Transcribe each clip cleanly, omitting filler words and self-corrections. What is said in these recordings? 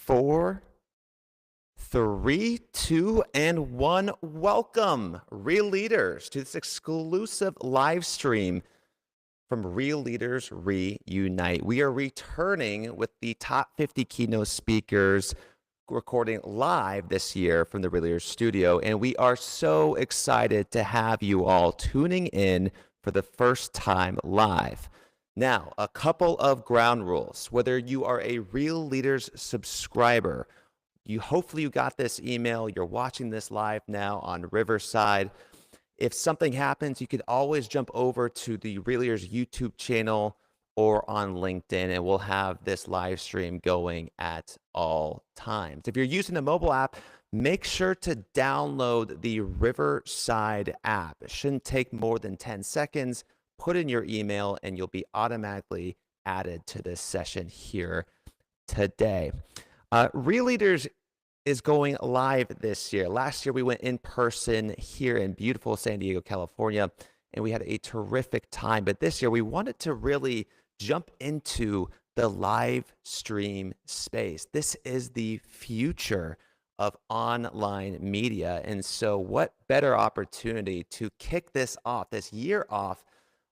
4, 3, 2, and 1. Welcome, Real Leaders, to this exclusive live stream from Real Leaders Reunite. We are returning with the top 50 keynote speakers recording live this year from the Real Leaders studio, and we are so excited to have you all tuning in for the first time live. Now, a couple of ground rules. Whether you are a Real Leaders subscriber, hopefully you got this email, you're watching this live now on Riverside. If something happens, you could always jump over to the Real Leaders YouTube channel or on LinkedIn, and we'll have this live stream going at all times. If you're using the mobile app, make sure to download the Riverside app. It shouldn't take more than 10 seconds. Put in your email, and you'll be automatically added to this session here today. Real Leaders is going live this year. Last year, we went in person here in beautiful San Diego, California, and we had a terrific time. But this year, we wanted to really jump into the live stream space. This is the future of online media. And so what better opportunity to kick this off, this year off,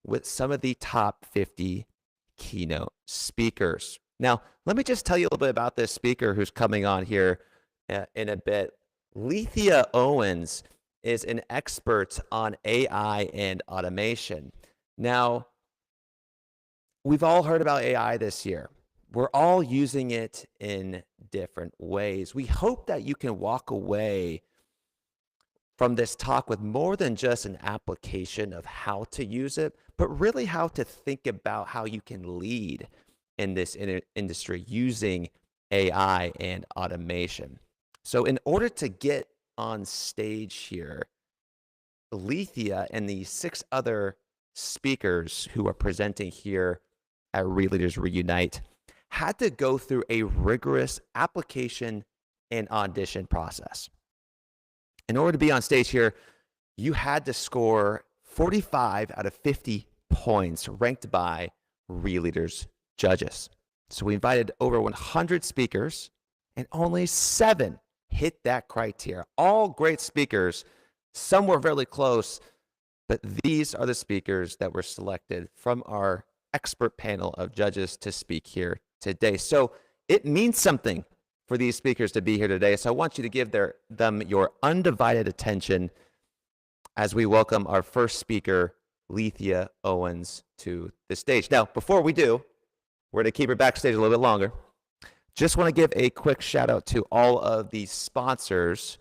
with some of the top 50 keynote speakers. Now, let me just tell you a little bit about this speaker who's coming on here in a bit. Lethia Owens is an expert on AI and automation. Now, we've all heard about AI this year. We're all using it in different ways. We hope that you can walk away from this talk with more than just an application of how to use it, but really how to think about how you can lead in this industry using AI and automation. So in order to get on stage here, Lethia and the 6 other speakers who are presenting here at Real Leaders Reunite had to go through a rigorous application and audition process. In order to be on stage here, you had to score 45 out of 50 points ranked by Real Leaders judges. So we invited over 100 speakers, and only 7 hit that criteria. All great speakers. Some were fairly close, but these are the speakers that were selected from our expert panel of judges to speak here today. So it means something for these speakers to be here today. So I want you to give them your undivided attention as we welcome our first speaker, Lethia Owens, to the stage. Now, before we do, we're going to keep her backstage a little bit longer. Just want to give a quick shout out to all of the sponsors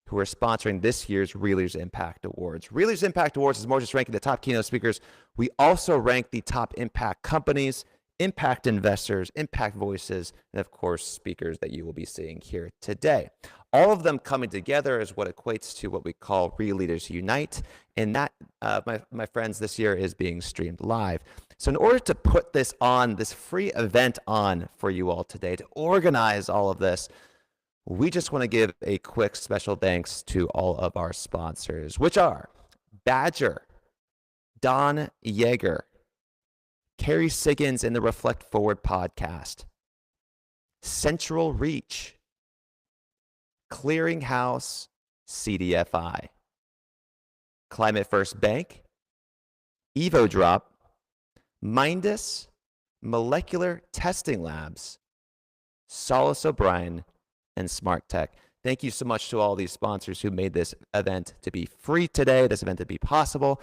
who are sponsoring this year's Real Leaders Impact Awards. Real Leaders Impact Awards is more just ranking the top keynote speakers. We also rank the top impact companies, impact investors, impact voices, and of course, speakers that you will be seeing here today. All of them coming together is what equates to what we call Real Leaders Unite, and that, my friends, this year is being streamed live. So in order to put this on, this free event on for you all today, to organize all of this, we just want to give a quick special thanks to all of our sponsors, which are Badger, Don Yeager, Carrie Siggins in the Reflect Forward podcast, Central Reach, Clearinghouse CDFI, Climate First Bank, EvoDrop, Mindus, Molecular Testing Labs, Solace O'Brien, and Smart Tech. Thank you so much to all these sponsors who made this event to be free today, this event to be possible.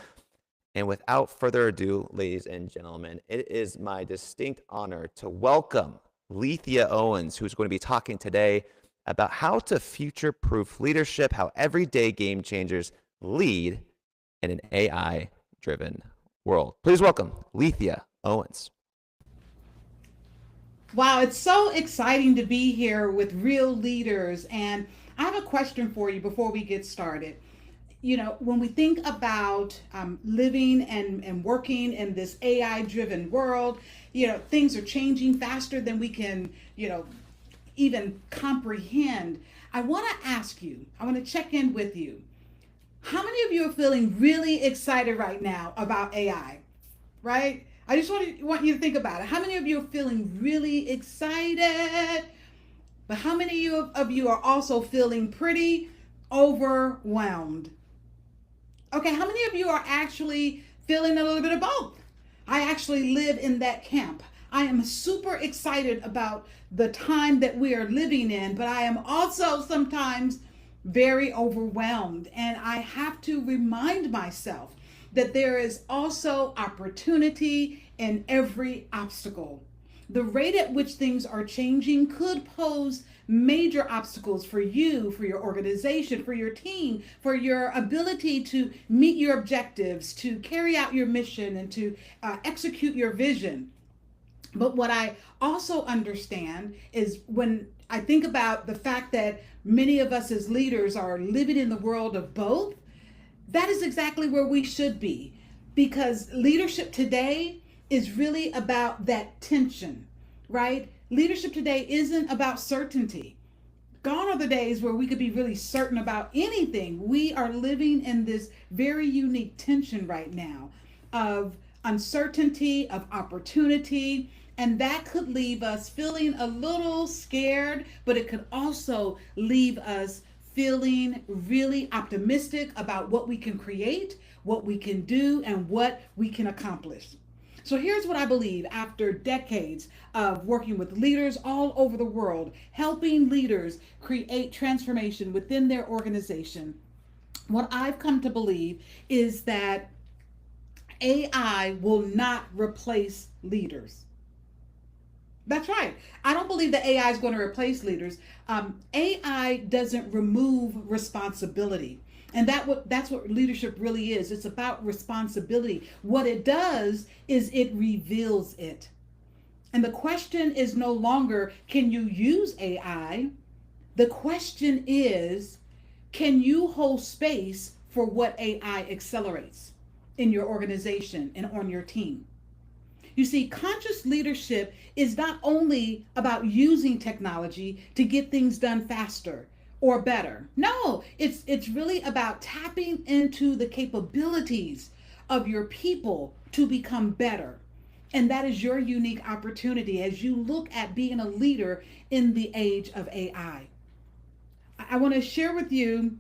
And without further ado, ladies and gentlemen, it is my distinct honor to welcome Lethia Owens, who's going to be talking today about how to future-proof leadership, how everyday game changers lead in an AI-driven world. Please welcome Lethia Owens. Wow, it's so exciting to be here with Real Leaders. And I have a question for you before we get started. You know, when we think about living and working in this AI-driven world, you know, things are changing faster than we can, you know, even comprehend. I want to ask you, I want to check in with you. How many of you are feeling really excited right now about AI, right? I just want you to think about it. How many of you are feeling really excited? But how many of you are also feeling pretty overwhelmed? Okay, how many of you are actually feeling a little bit of both? I actually live in that camp. I am super excited about the time that we are living in, but I am also sometimes very overwhelmed. And I have to remind myself that there is also opportunity in every obstacle. The rate at which things are changing could pose major obstacles for you, for your organization, for your team, for your ability to meet your objectives, to carry out your mission, and to execute your vision. But what I also understand is when I think about the fact that many of us as leaders are living in the world of both, that is exactly where we should be. Because leadership today is really about that tension, right? Leadership today isn't about certainty. Gone are the days where we could be really certain about anything. We are living in this very unique tension right now of uncertainty, of opportunity, and that could leave us feeling a little scared, but it could also leave us feeling really optimistic about what we can create, what we can do, and what we can accomplish. So here's what I believe after decades of working with leaders all over the world, helping leaders create transformation within their organization. What I've come to believe is that AI will not replace leaders. That's right. I don't believe that AI is going to replace leaders. AI doesn't remove responsibility. And that's what leadership really is. It's about responsibility. What it does is it reveals it. And the question is no longer, can you use AI? The question is, can you hold space for what AI accelerates in your organization and on your team? You see, conscious leadership is not only about using technology to get things done faster or better. No, it's really about tapping into the capabilities of your people to become better. And that is your unique opportunity as you look at being a leader in the age of AI. I want to share with you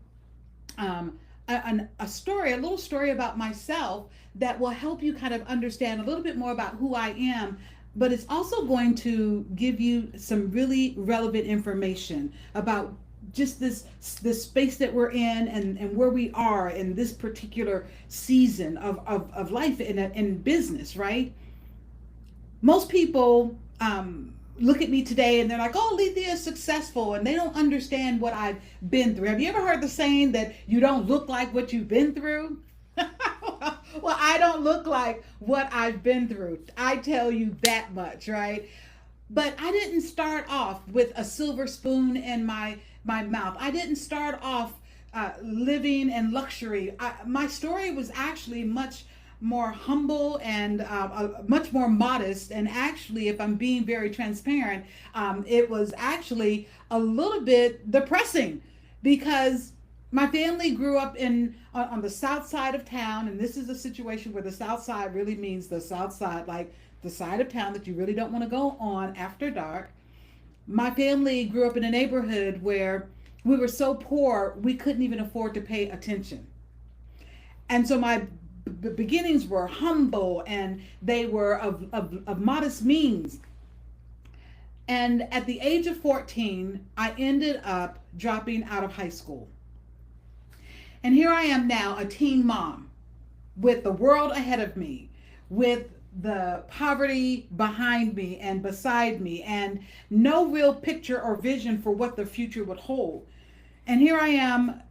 a story, a little story about myself that will help you kind of understand a little bit more about who I am, but it's also going to give you some really relevant information about just this space that we're in and where we are in this particular season of life in business, right? Most people look at me today and they're like, oh, Lethia is successful, and they don't understand what I've been through. Have you ever heard the saying that you don't look like what you've been through? Well, I don't look like what I've been through. I tell you that much, right? But I didn't start off with a silver spoon in my mouth. I didn't start off living in luxury. My story was actually much more humble and much more modest. And actually, if I'm being very transparent, it was actually a little bit depressing because my family grew up on the south side of town, and this is a situation where the south side really means the south side, like the side of town that you really don't want to go on after dark. My family grew up in a neighborhood where we were so poor we couldn't even afford to pay attention. And so my beginnings were humble and they were of modest means. And at the age of 14, I ended up dropping out of high school. And here I am now, a teen mom with the world ahead of me, with the poverty behind me and beside me, and no real picture or vision for what the future would hold. And here I am,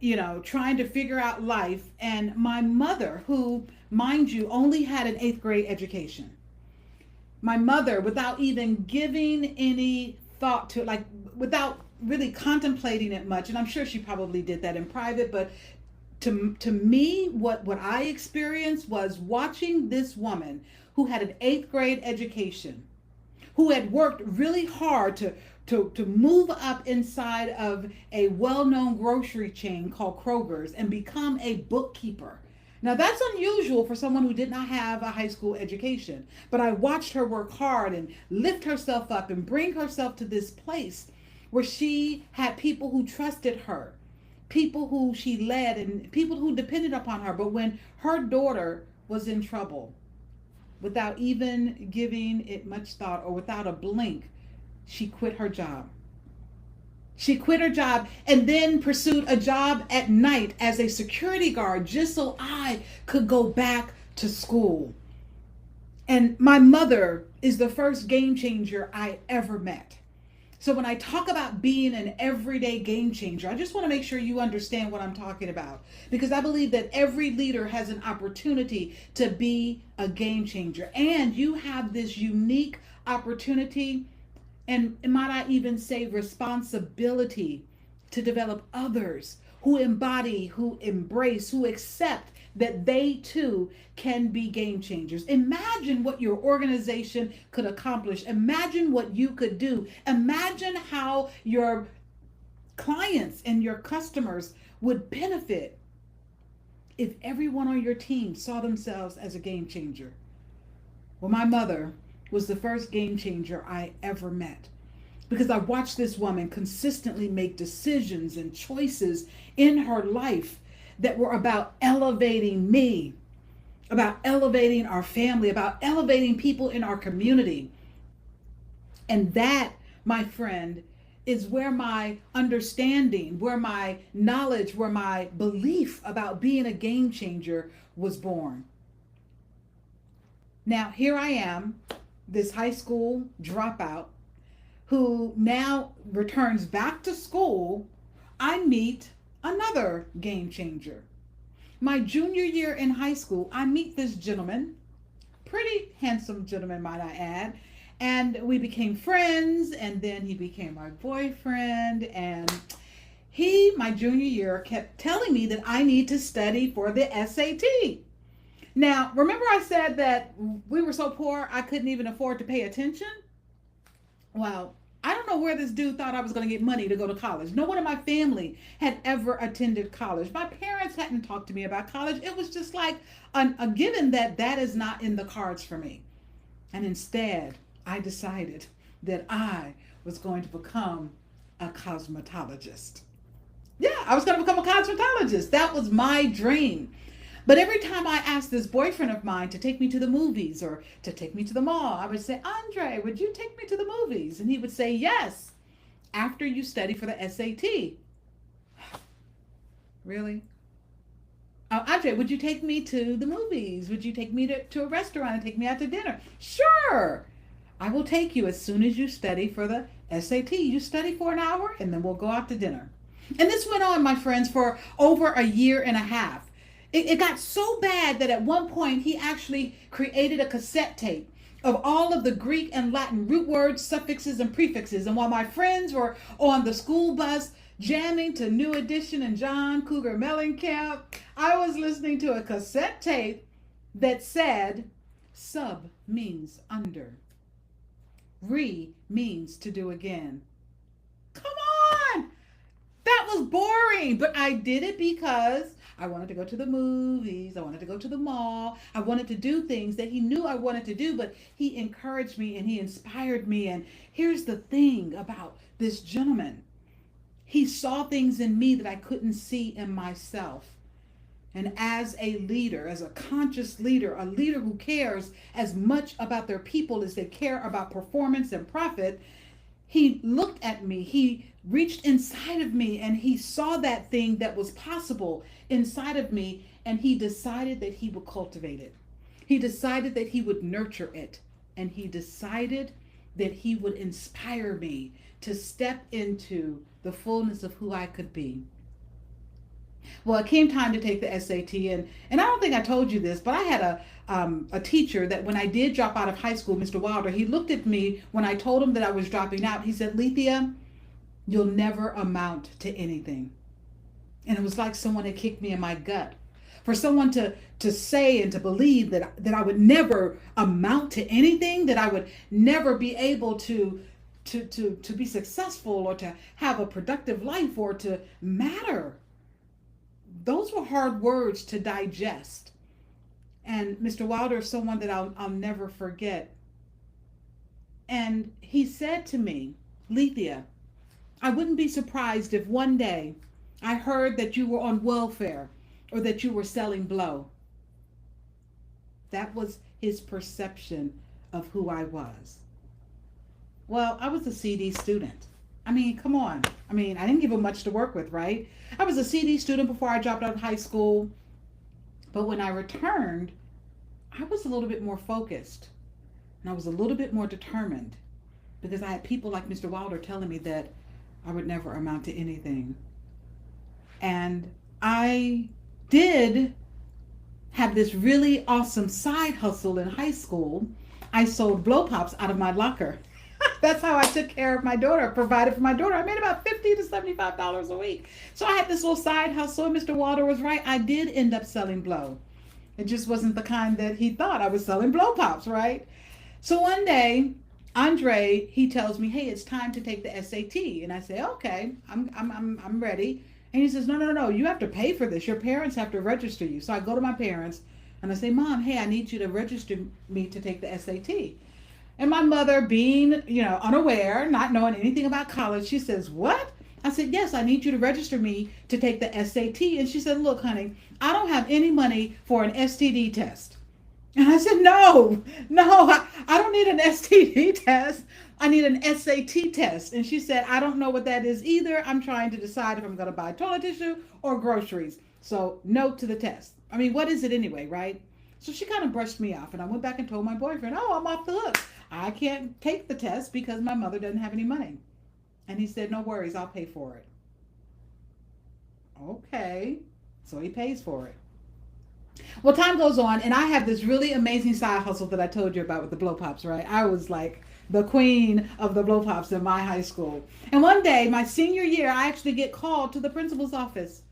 trying to figure out life. And my mother, who, mind you, only had an eighth grade education, my mother, without even giving any thought to it, like without really contemplating it much, and I'm sure she probably did that in private, but to me, what I experienced was watching this woman who had an eighth grade education, who had worked really hard to move up inside of a well-known grocery chain called Kroger's and become a bookkeeper. Now that's unusual for someone who did not have a high school education, but I watched her work hard and lift herself up and bring herself to this place where she had people who trusted her, people who she led, and people who depended upon her. But when her daughter was in trouble, without even giving it much thought or without a blink, she quit her job. She quit her job and then pursued a job at night as a security guard just so I could go back to school. And my mother is the first game changer I ever met. So when I talk about being an everyday game changer, I just want to make sure you understand what I'm talking about, because I believe that every leader has an opportunity to be a game changer. And you have this unique opportunity, and might I even say responsibility, to develop others who embody, who embrace, who accept that they too can be game changers. Imagine what your organization could accomplish. Imagine what you could do. Imagine how your clients and your customers would benefit if everyone on your team saw themselves as a game changer. Well, my mother was the first game changer I ever met, because I watched this woman consistently make decisions and choices in her life that were about elevating me, about elevating our family, about elevating people in our community. And that, my friend, is where my understanding, where my knowledge, where my belief about being a game changer was born. Now, here I am, this high school dropout who now returns back to school. I meet another game changer. My junior year in high school, I meet this gentleman, pretty handsome gentleman, might I add, and we became friends, and then he became my boyfriend. And he, my junior year, kept telling me that I need to study for the SAT. Now, remember I said that we were so poor I couldn't even afford to pay attention? Well, I don't know where this dude thought I was going to get money to go to college. No one in my family had ever attended college. My parents hadn't talked to me about college. It was just like a given that that is not in the cards for me. And instead, I decided that I was going to become a cosmetologist. Yeah, I was going to become a cosmetologist. That was my dream. But every time I asked this boyfriend of mine to take me to the movies or to take me to the mall, I would say, Andre, would you take me to the movies? And he would say, yes, after you study for the SAT. Really? Andre, would you take me to the movies? Would you take me to a restaurant and take me out to dinner? Sure. I will take you as soon as you study for the SAT. You study for an hour and then we'll go out to dinner. And this went on, my friends, for over a year and a half. It got so bad that at one point he actually created a cassette tape of all of the Greek and Latin root words, suffixes, and prefixes. And while my friends were on the school bus jamming to New Edition and John Cougar Mellencamp, I was listening to a cassette tape that said, sub means under. Re means to do again. Come on! That was boring, but I did it because I wanted to go to the movies. I wanted to go to the mall. I wanted to do things that he knew I wanted to do, but he encouraged me and he inspired me. And here's the thing about this gentleman. He saw things in me that I couldn't see in myself. And as a leader, as a conscious leader, a leader who cares as much about their people as they care about performance and profit, he looked at me, he reached inside of me, and he saw that thing that was possible inside of me, and he decided that he would cultivate it. He decided that he would nurture it, and he decided that he would inspire me to step into the fullness of who I could be. Well, it came time to take the SAT, and I don't think I told you this, but I had a teacher that when I did drop out of high school, Mr. Wilder, he looked at me when I told him that I was dropping out. He said, Lethia, you'll never amount to anything. And it was like someone had kicked me in my gut. For someone to say and to believe that I would never amount to anything, that I would never be able to be successful or to have a productive life or to matter. Those were hard words to digest. And Mr. Wilder is someone that I'll never forget. And he said to me, Lethia, I wouldn't be surprised if one day I heard that you were on welfare or that you were selling blow. That was his perception of who I was. Well, I was a CD student. I mean, come on. I mean, I didn't give him much to work with, right? I was a CD student before I dropped out of high school. But when I returned, I was a little bit more focused and I was a little bit more determined because I had people like Mr. Wilder telling me that I would never amount to anything. And I did have this really awesome side hustle in high school. I sold blow pops out of my locker. That's how I took care of my daughter, provided for my daughter. I made about $50 to $75 a week. So I had this little side hustle, and Mr. Walter was right. I did end up selling blow. It just wasn't the kind that he thought. I was selling blow pops, right? So one day, Andre, he tells me, "Hey, it's time to take the SAT." And I say, "Okay, I'm ready." And he says, "No. You have to pay for this. Your parents have to register you." So I go to my parents and I say, "Mom, hey, I need you to register me to take the SAT." And my mother, being, unaware, not knowing anything about college, she says, "What?" I said, "Yes, I need you to register me to take the SAT." And she said, "Look, honey, I don't have any money for an STD test." And I said, no, I don't need an STD test. I need an SAT test. And she said, "I don't know what that is either. I'm trying to decide if I'm going to buy toilet tissue or groceries. So no to the test. I mean, what is it anyway, right?" So she kind of brushed me off. And I went back and told my boyfriend, "Oh, I'm off the hook. I can't take the test because my mother doesn't have any money." And he said, "No worries, I'll pay for it." Okay. So he pays for it. Well, time goes on, and I have this really amazing side hustle that I told you about with the blow pops, right? I was like the queen of the blow pops in my high school. And one day, my senior year, I actually get called to the principal's office.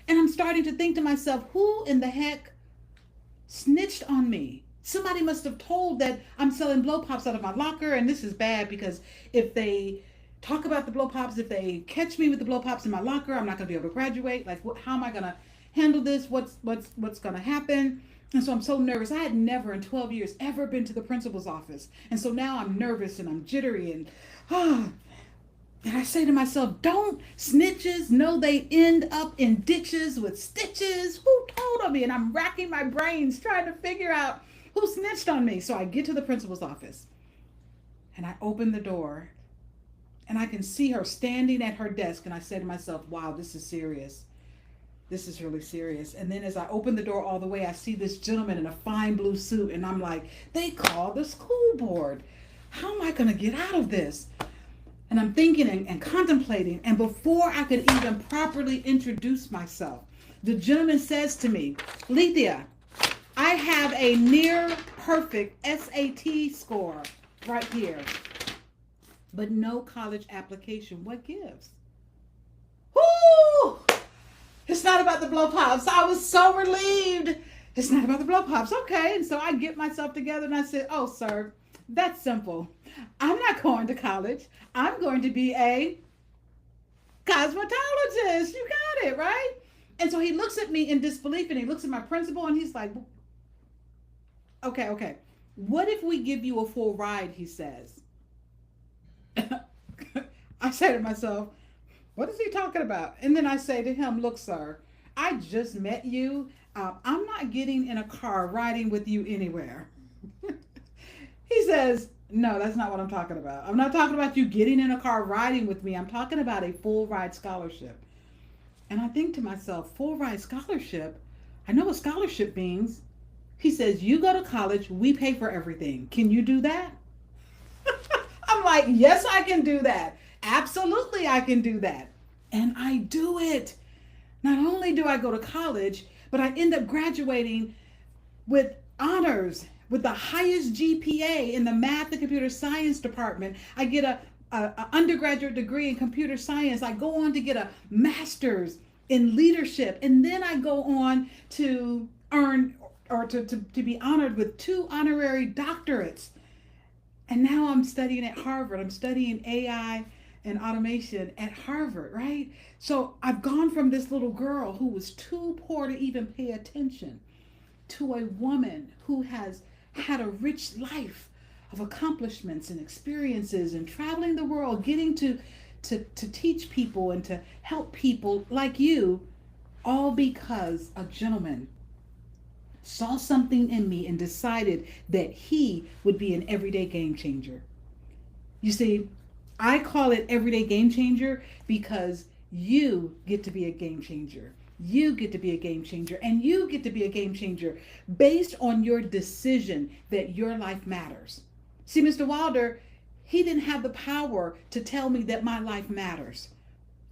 And I'm starting to think to myself, who in the heck snitched on me? Somebody must have told that I'm selling blow pops out of my locker, and this is bad because if they talk about the blow pops, if they catch me with the blow pops in my locker, I'm not going to be able to graduate. Like, how am I going to handle this? What's going to happen? And so I'm so nervous. I had never in 12 years ever been to the principal's office, and so now I'm nervous and I'm jittery and and I say to myself, don't snitches know they end up in ditches with stitches? Who told on me? And I'm racking my brains trying to figure out who snitched on me. So I get to the principal's office and I open the door and I can see her standing at her desk. And I say to myself, wow, this is serious. This is really serious. And then as I open the door all the way, I see this gentleman in a fine blue suit. And I'm like, they called the school board. How am I going to get out of this? And I'm thinking and contemplating. And before I could even properly introduce myself, the gentleman says to me, "Lethia, I have a near perfect SAT score right here, but no college application. What gives?" Woo! It's not about the blow pops. I was so relieved. It's not about the blow pops. Okay. And so I get myself together and I said, "Oh, sir, that's simple. I'm not going to college. I'm going to be a cosmetologist." You got it, right? And so he looks at me in disbelief and he looks at my principal and he's like, okay. What if we give you a full ride, he says. I say to myself, what is he talking about? And then I say to him, "Look, sir, I just met you. I'm not getting in a car riding with you anywhere." He says, "No, that's not what I'm talking about. I'm not talking about you getting in a car riding with me. I'm talking about a full ride scholarship." And I think to myself, full ride scholarship? I know what scholarship means. He says, "You go to college, we pay for everything. Can you do that?" I'm like, yes, I can do that. Absolutely, I can do that. And I do it. Not only do I go to college, but I end up graduating with honors, with the highest GPA in the math and computer science department. I get a undergraduate degree in computer science. I go on to get a master's in leadership. And then I go on to earn or to be honored with 2 honorary doctorates. And now I'm studying at Harvard. I'm studying AI and automation at Harvard, right? So I've gone from this little girl who was too poor to even pay attention to a woman who has had a rich life of accomplishments and experiences and traveling the world, getting to to teach people and to help people like you, all because a gentleman saw something in me and decided that he would be an everyday game changer. You see, I call it everyday game changer because you get to be a game changer. You get to be a game changer, and you get to be a game changer based on your decision that your life matters. See, Mr. Wilder, he didn't have the power to tell me that my life matters.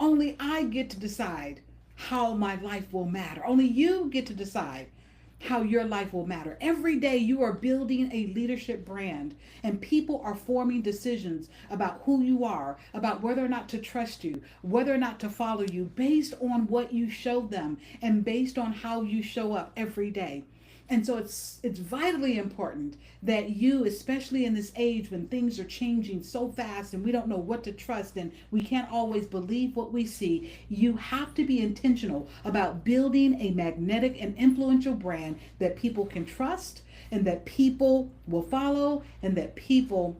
Only I get to decide how my life will matter. Only you get to decide how your life will matter. Every day you are building a leadership brand, and people are forming decisions about who you are, about whether or not to trust you, whether or not to follow you, based on what you show them and based on how you show up every day. And so it's vitally important that you, especially in this age when things are changing so fast and we don't know what to trust and we can't always believe what we see, you have to be intentional about building a magnetic and influential brand that people can trust and that people will follow and that people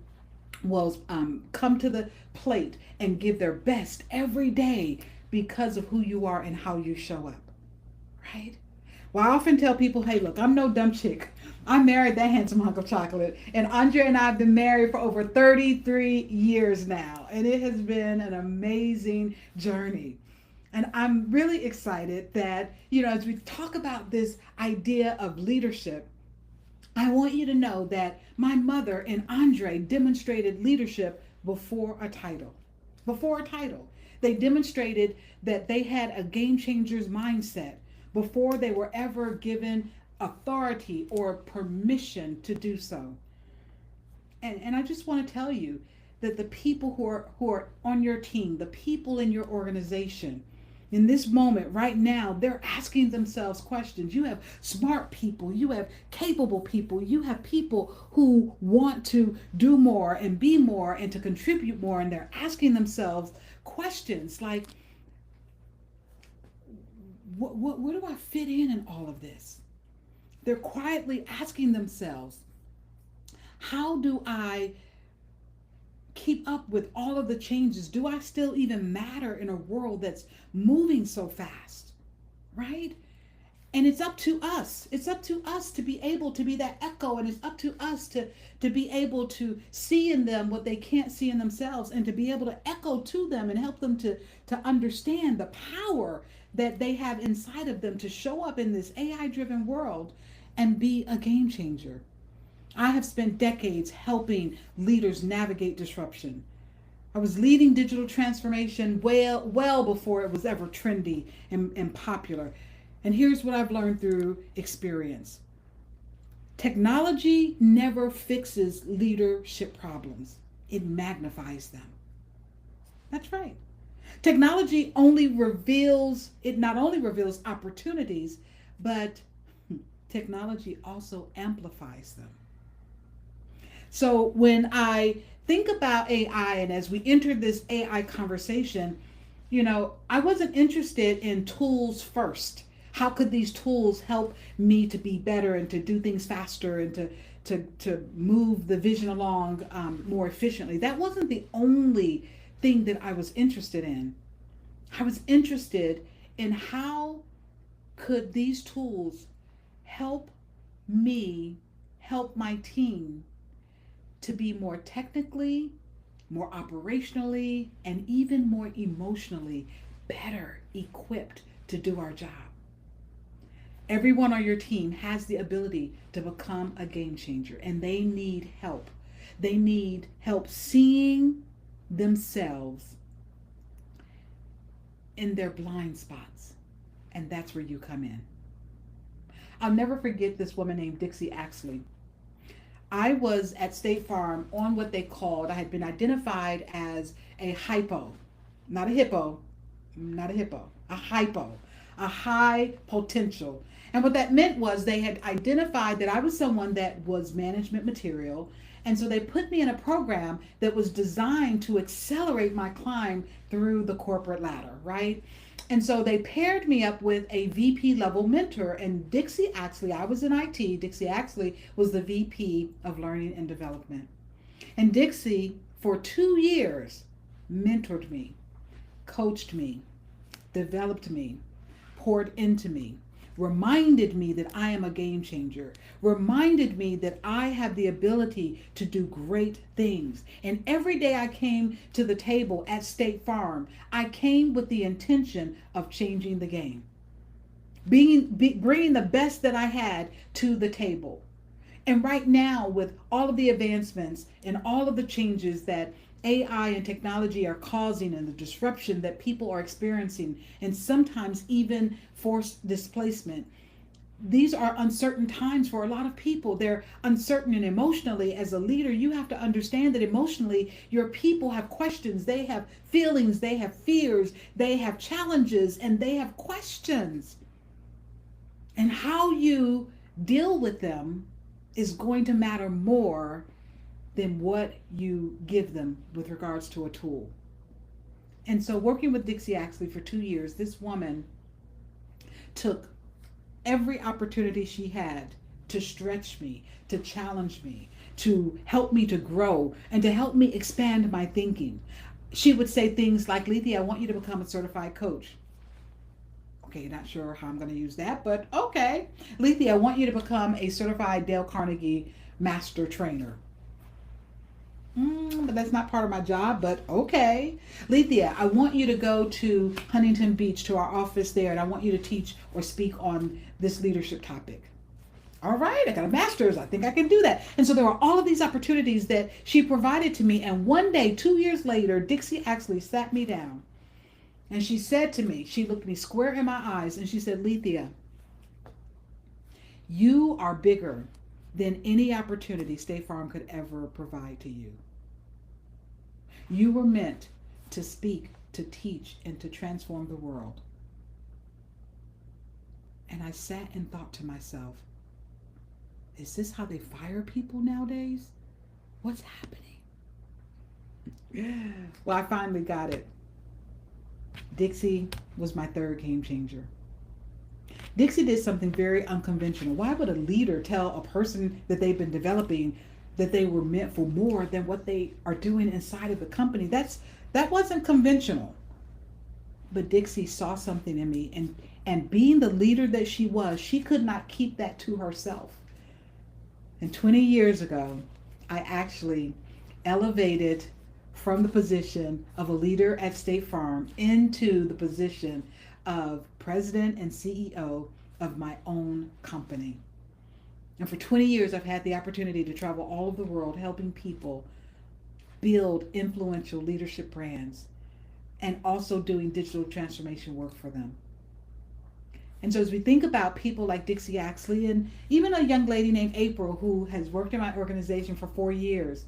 will come to the plate and give their best every day because of who you are and how you show up, right? Well, I often tell people, hey, look, I'm no dumb chick. I married that handsome hunk of chocolate. And Andre and I have been married for over 33 years now. And it has been an amazing journey. And I'm really excited that, as we talk about this idea of leadership, I want you to know that my mother and Andre demonstrated leadership before a title. Before a title. They demonstrated that they had a game changer's mindset before they were ever given authority or permission to do so. And I just want to tell you that the people who are on your team, the people in your organization, in this moment right now, they're asking themselves questions. You have smart people, you have capable people, you have people who want to do more and be more and to contribute more, and they're asking themselves questions like, where do I fit in all of this? They're quietly asking themselves, how do I keep up with all of the changes? Do I still even matter in a world that's moving so fast, right? And it's up to us. It's up to us to be able to be that echo, and it's up to us to be able to see in them what they can't see in themselves, and to be able to echo to them and help them to understand the power that they have inside of them to show up in this AI-driven world and be a game changer. I have spent decades helping leaders navigate disruption. I was leading digital transformation well before it was ever trendy and popular. And here's what I've learned through experience. Technology never fixes leadership problems. It magnifies them. That's right. Technology not only reveals opportunities, but technology also amplifies them. So when I think about AI, and as we entered this AI conversation, I wasn't interested in tools first. How could these tools help me to be better and to do things faster and to move the vision along more efficiently? That wasn't the only thing that I was interested in. I was interested in how could these tools help me help my team to be more technically, more operationally, and even more emotionally better equipped to do our job. Everyone on your team has the ability to become a game changer, and they need help. They need help seeing themselves in their blind spots, and that's where you come in. I'll never forget this woman named Dixie Axley. I was at State Farm on what they called, I had been identified as a hypo, not a hippo, a hypo, a high potential. And what that meant was they had identified that I was someone that was management material. And so they put me in a program that was designed to accelerate my climb through the corporate ladder, right? And so they paired me up with a VP level mentor, and Dixie Axley, I was in IT, Dixie Axley was the VP of Learning and Development. And Dixie, for 2 years, mentored me. coached me, developed me, poured into me, reminded me that I am a game changer, reminded me that I have the ability to do great things. And every day I came to the table at State Farm, I came with the intention of changing the game, bringing the best that I had to the table. And right now, with all of the advancements and all of the changes that AI and technology are causing and the disruption that people are experiencing, and sometimes even forced displacement, these are uncertain times for a lot of people. They're uncertain, and emotionally, as a leader, you have to understand that emotionally, your people have questions, they have feelings, they have fears, they have challenges, and they have questions. And how you deal with them is going to matter more than what you give them with regards to a tool. And so, working with Dixie Axley for 2 years, this woman took every opportunity she had to stretch me, to challenge me, to help me to grow, and to help me expand my thinking. She would say things like, Lethia, I want you to become a certified coach. Okay, not sure how I'm going to use that, but okay. Lethia, I want you to become a certified Dale Carnegie master trainer. But that's not part of my job, but okay. Lethia, I want you to go to Huntington Beach, to our office there, and I want you to teach or speak on this leadership topic. All right, I got a master's. I think I can do that. And so there were all of these opportunities that she provided to me. And one day, 2 years later, Dixie Axley sat me down and she said to me, she looked me square in my eyes and she said, Lethia, you are bigger than any opportunity State Farm could ever provide to you. You were meant to speak, to teach, and to transform the world. And I sat and thought to myself, is this how they fire people nowadays? What's happening? Well, I finally got it. Dixie was my third game changer. Dixie did something very unconventional. Why would a leader tell a person that they've been developing that they were meant for more than what they are doing inside of the company? That wasn't conventional. But Dixie saw something in me, and being the leader that she was, she could not keep that to herself. And 20 years ago, I actually elevated from the position of a leader at State Farm into the position of president and CEO of my own company. And for 20 years, I've had the opportunity to travel all over the world helping people build influential leadership brands and also doing digital transformation work for them. And so as we think about people like Dixie Axley and even a young lady named April who has worked in my organization for 4 years,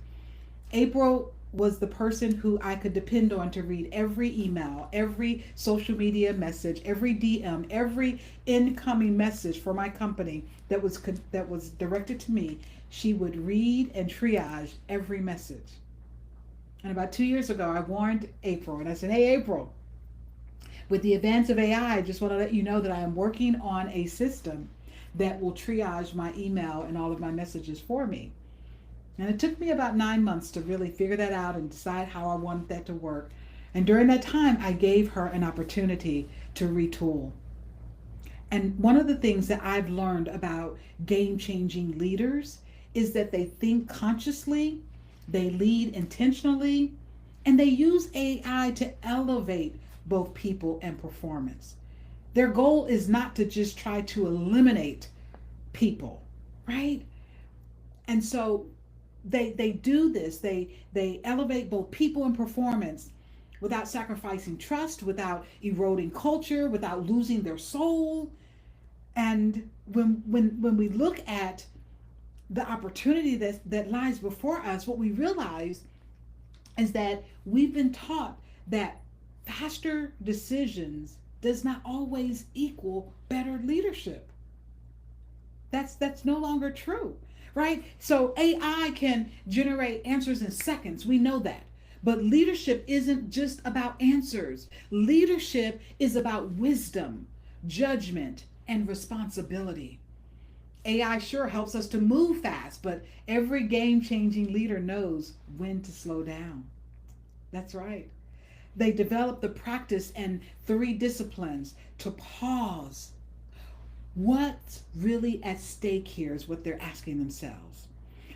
April was the person who I could depend on to read every email, every social media message, every DM, every incoming message for my company that was directed to me. She would read and triage every message. And about 2 years ago, I warned April and I said, hey, April, with the advance of AI, I just want to let you know that I am working on a system that will triage my email and all of my messages for me. And it took me about 9 months to really figure that out and decide how I wanted that to work. And during that time, I gave her an opportunity to retool. And one of the things that I've learned about game-changing leaders is that they think consciously, they lead intentionally, and they use AI to elevate both people and performance. Their goal is not to just try to eliminate people, right? And so they do this. They elevate both people and performance without sacrificing trust, without eroding culture, without losing their soul. And when we look at the opportunity that lies before us, what we realize is that we've been taught that faster decisions does not always equal better leadership. That's no longer true, right? So AI can generate answers in seconds. We know that. But leadership isn't just about answers. Leadership is about wisdom, judgment, and responsibility. AI sure helps us to move fast, but every game-changing leader knows when to slow down. That's right. They develop the practice and three disciplines to pause. What's really at stake here is what they're asking themselves.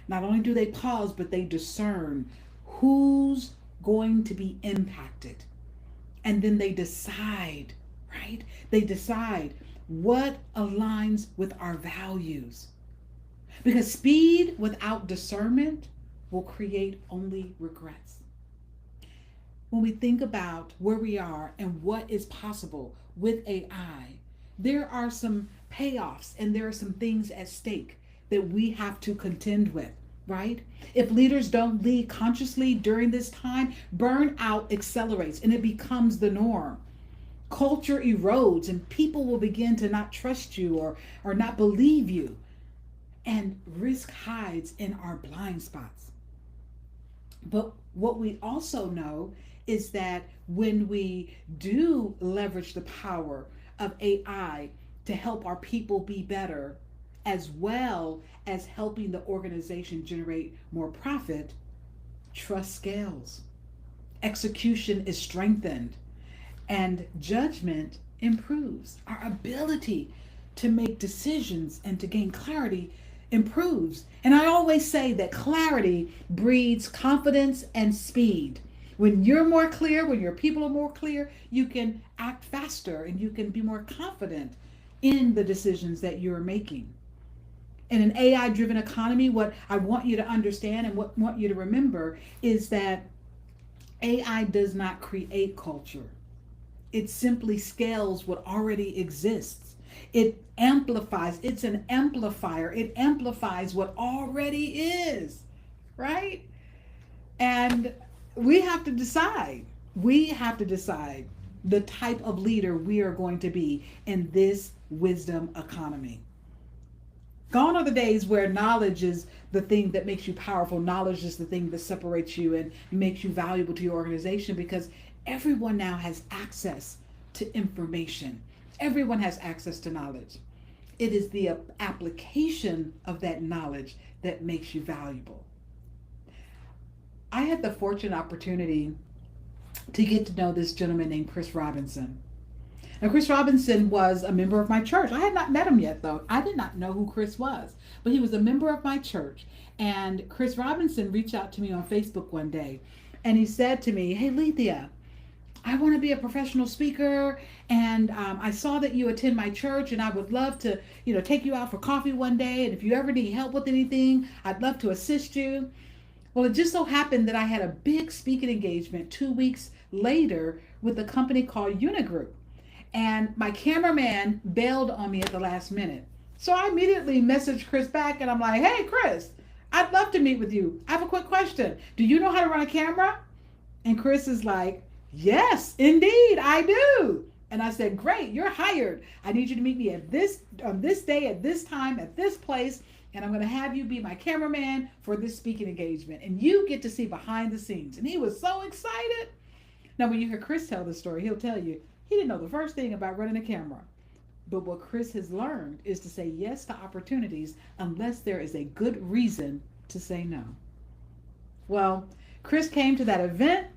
Not only do they pause, but they discern who's going to be impacted. And then they decide, right? They decide what aligns with our values. Because speed without discernment will create only regrets. When we think about where we are and what is possible with AI, there are some payoffs and there are some things at stake that we have to contend with, right? If leaders don't lead consciously during this time, burnout accelerates and it becomes the norm. Culture erodes and people will begin to not trust you or not believe you. And risk hides in our blind spots. But what we also know is that when we do leverage the power of AI to help our people be better, as well as helping the organization generate more profit, trust scales, execution is strengthened, and judgment improves. Our ability to make decisions and to gain clarity improves. And I always say that clarity breeds confidence and speed. When you're more clear, when your people are more clear, you can act faster and you can be more confident in the decisions that you're making. In an AI driven economy, what I want you to understand and what I want you to remember is that AI does not create culture. It simply scales what already exists. It amplifies, it's an amplifier. It amplifies what already is, right? And we have to decide. We have to decide the type of leader we are going to be in this wisdom economy. Gone are the days where knowledge is the thing that makes you powerful. Knowledge is the thing that separates you and makes you valuable to your organization, because everyone now has access to information. Everyone has access to knowledge. It is the application of that knowledge that makes you valuable. I had the fortunate opportunity to get to know this gentleman named Chris Robinson. Now, Chris Robinson was a member of my church. I had not met him yet, though. I did not know who Chris was, but he was a member of my church. And Chris Robinson reached out to me on Facebook one day, and he said to me, "Hey, Lethia, I want to be a professional speaker, and I saw that you attend my church, and I would love to, take you out for coffee one day. And if you ever need help with anything, I'd love to assist you." Well, it just so happened that I had a big speaking engagement 2 weeks later with a company called Unigroup. And my cameraman bailed on me at the last minute. So I immediately messaged Chris back and I'm like, "Hey, Chris, I'd love to meet with you. I have a quick question. Do you know how to run a camera?" And Chris is like, "Yes, indeed, I do." And I said, "Great, you're hired. I need you to meet me at on this day, at this time, at this place. And I'm going to have you be my cameraman for this speaking engagement. And you get to see behind the scenes." And he was so excited. Now, when you hear Chris tell the story, he'll tell you he didn't know the first thing about running a camera. But what Chris has learned is to say yes to opportunities unless there is a good reason to say no. Well, Chris came to that event.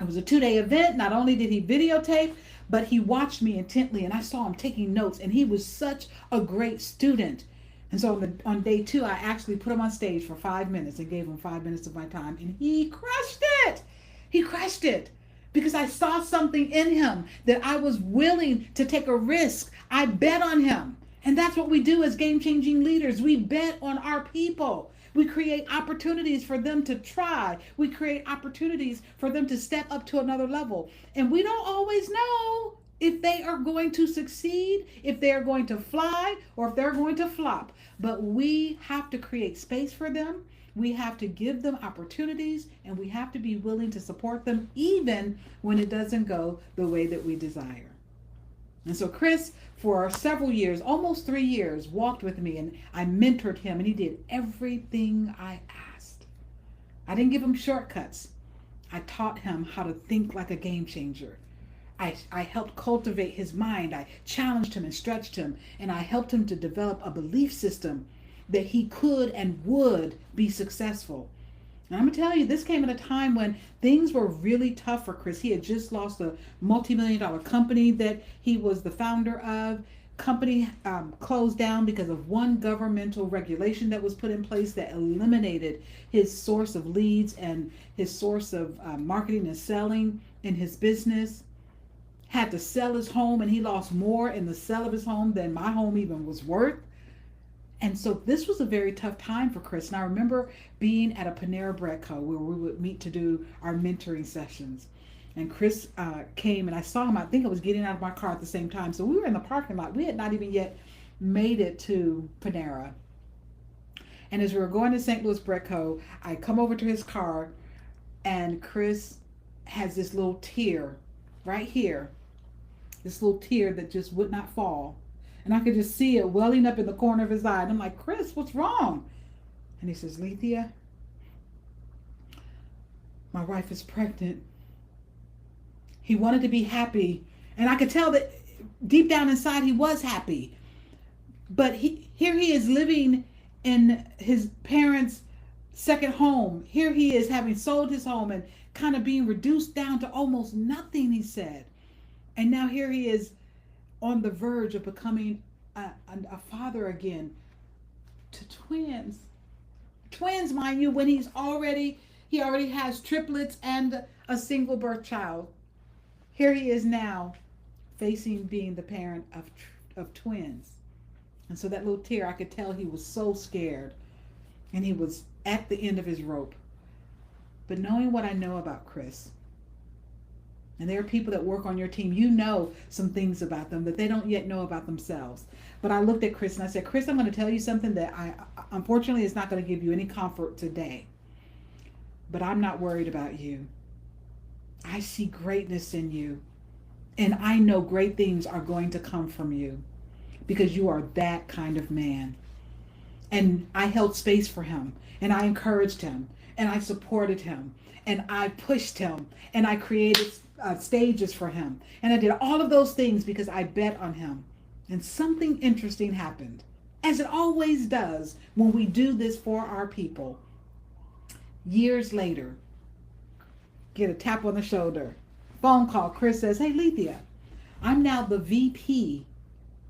It was a 2-day event. Not only did he videotape, but he watched me intently, and I saw him taking notes, and he was such a great student. And so on day 2, I actually put him on stage for 5 minutes and gave him 5 minutes of my time, and he crushed it. He crushed it because I saw something in him that I was willing to take a risk. I bet on him. And that's what we do as game-changing leaders. We bet on our people. We create opportunities for them to try. We create opportunities for them to step up to another level. And we don't always know if they are going to succeed, if they are going to fly, or if they're going to flop. But we have to create space for them. We have to give them opportunities, and we have to be willing to support them even when it doesn't go the way that we desire. And so Chris, for several years, almost 3 years, walked with me, and I mentored him, and he did everything I asked. I didn't give him shortcuts. I taught him how to think like a game changer. I helped cultivate his mind. I challenged him and stretched him, and I helped him to develop a belief system that he could and would be successful. And I'm going to tell you, this came at a time when things were really tough for Chris. He had just lost a multi-million dollar company that he was the founder of. Company closed down because of one governmental regulation that was put in place that eliminated his source of leads and his source of marketing and selling in his business. Had to sell his home, and he lost more in the sale of his home than my home even was worth. And so this was a very tough time for Chris. And I remember being at a Panera Bread Co. where we would meet to do our mentoring sessions. And Chris came, and I saw him. I think I was getting out of my car at the same time. So we were in the parking lot. We had not even yet made it to Panera. And as we were going to St. Louis Bread Co., I come over to his car, and Chris has this little tear right here. This little tear that just would not fall. And I could just see it welling up in the corner of his eye. And I'm like, Chris, what's wrong? And he says, Lethia, my wife is pregnant. He wanted to be happy. And I could tell that deep down inside he was happy. But here he is living in his parents' second home. Here he is having sold his home and kind of being reduced down to almost nothing, he said. And now here he is on the verge of becoming a father again to twins. Twins, mind you, when he already has triplets and a single birth child. Here he is now facing being the parent of twins. And so that little tear, I could tell he was so scared, and he was at the end of his rope. But knowing what I know about Chris, and there are people that work on your team, you know some things about them that they don't yet know about themselves. But I looked at Chris and I said, Chris, I'm going to tell you something that unfortunately is not going to give you any comfort today. But I'm not worried about you. I see greatness in you. And I know great things are going to come from you because you are that kind of man. And I held space for him, and I encouraged him, and I supported him, and I pushed him, and I created stages for him. And I did all of those things because I bet on him. And something interesting happened, as it always does when we do this for our people. Years later, get a tap on the shoulder, phone call. Chris says, hey, Lethia, I'm now the VP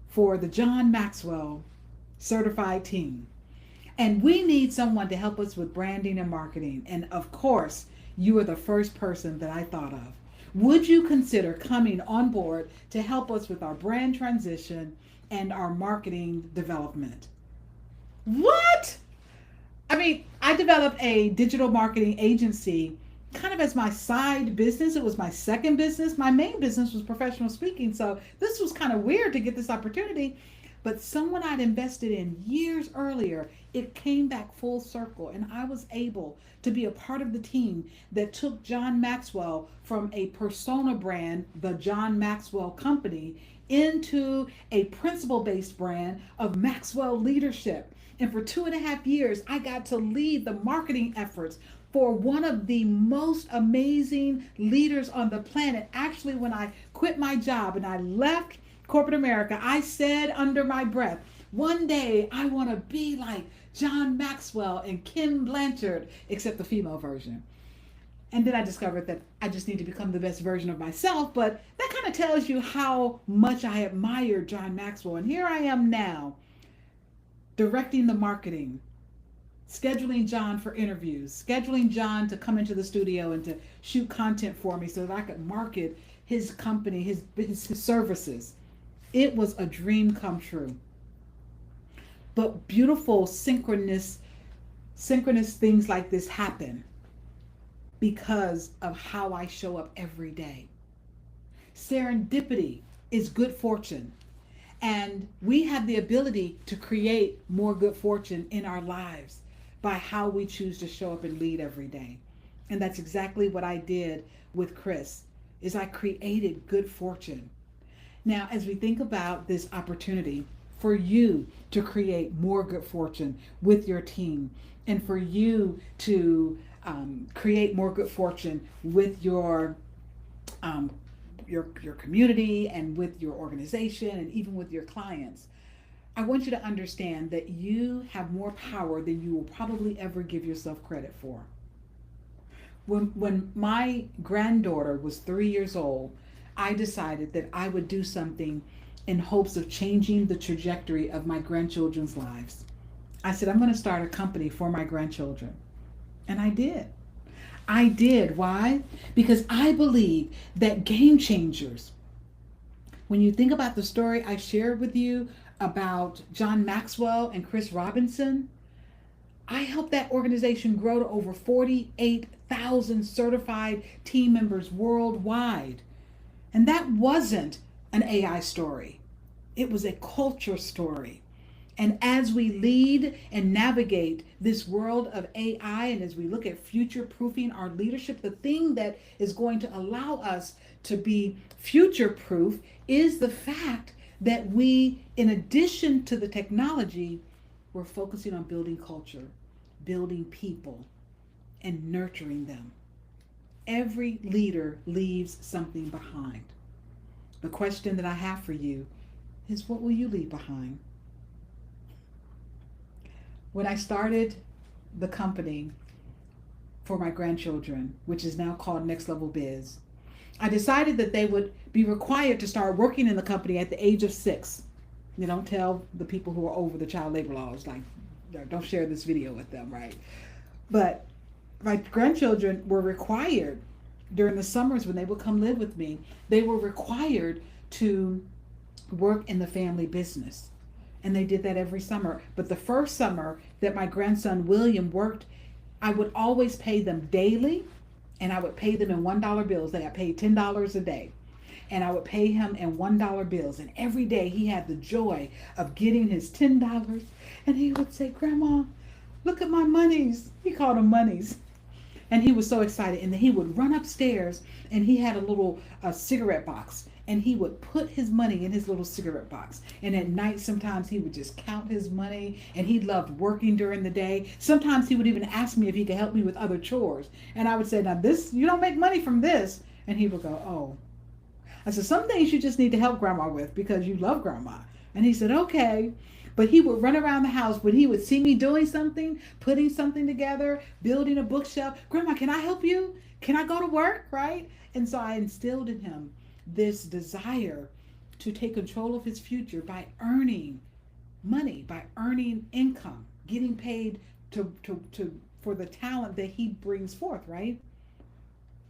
for the John Maxwell certified team. And we need someone to help us with branding and marketing. And of course, you are the first person that I thought of. Would you consider coming on board to help us with our brand transition and our marketing development? What? I mean, I developed a digital marketing agency kind of as my side business. It was my second business. My main business was professional speaking. So this was kind of weird to get this opportunity. But someone I'd invested in years earlier, it came back full circle, and I was able to be a part of the team that took John Maxwell from a persona brand, the John Maxwell Company, into a principle-based brand of Maxwell Leadership. And for 2.5 years, I got to lead the marketing efforts for one of the most amazing leaders on the planet. Actually, when I quit my job and I left corporate America, I said under my breath, one day I want to be like John Maxwell and Kim Blanchard, except the female version. And then I discovered that I just need to become the best version of myself. But that kind of tells you how much I admire John Maxwell. And here I am now, directing the marketing, scheduling John for interviews, scheduling John to come into the studio and to shoot content for me so that I could market his company, his services. It was a dream come true. But beautiful synchronous things like this happen because of how I show up every day. Serendipity is good fortune. And we have the ability to create more good fortune in our lives by how we choose to show up and lead every day. And that's exactly what I did with Chris, is I created good fortune. Now, as we think about this opportunity for you to create more good fortune with your team, and for you to create more good fortune with your community and with your organization and even with your clients, I want you to understand that you have more power than you will probably ever give yourself credit for. When my granddaughter was 3 years old, I decided that I would do something in hopes of changing the trajectory of my grandchildren's lives. I said, I'm going to start a company for my grandchildren. And I did. I did. Why? Because I believe that game changers, when you think about the story I shared with you about John Maxwell and Chris Robinson, I helped that organization grow to over 48,000 certified team members worldwide. And that wasn't an AI story, it was a culture story. And as we lead and navigate this world of AI, and as we look at future proofing our leadership, the thing that is going to allow us to be future proof is the fact that we, in addition to the technology, we're focusing on building culture, building people, and nurturing them. Every leader leaves something behind. The question that I have for you is, what will you leave behind? When I started the company for my grandchildren, which is now called Next Level Biz, I decided that they would be required to start working in the company at the age of 6. You don't tell the people who are over the child labor laws, like, don't share this video with them, right? But my grandchildren were required during the summers when they would come live with me, they were required to work in the family business. And they did that every summer. But the first summer that my grandson William worked, I would always pay them daily, and I would pay them in $1 bills. They got paid $10 a day. And I would pay him in $1 bills. And every day he had the joy of getting his $10. And he would say, Grandma, look at my monies. He called them monies. And he was so excited. And then he would run upstairs, and he had a little cigarette box. And he would put his money in his little cigarette box. And at night, sometimes he would just count his money. And he loved working during the day. Sometimes he would even ask me if he could help me with other chores. And I would say, now this, you don't make money from this. And he would go, oh. I said, some things you just need to help Grandma with because you love Grandma. And he said, okay. But he would run around the house when he would see me doing something, putting something together, building a bookshelf. Grandma, can I help you? Can I go to work? Right? And so I instilled in him this desire to take control of his future by earning money, by earning income, getting paid for the talent that he brings forth, right?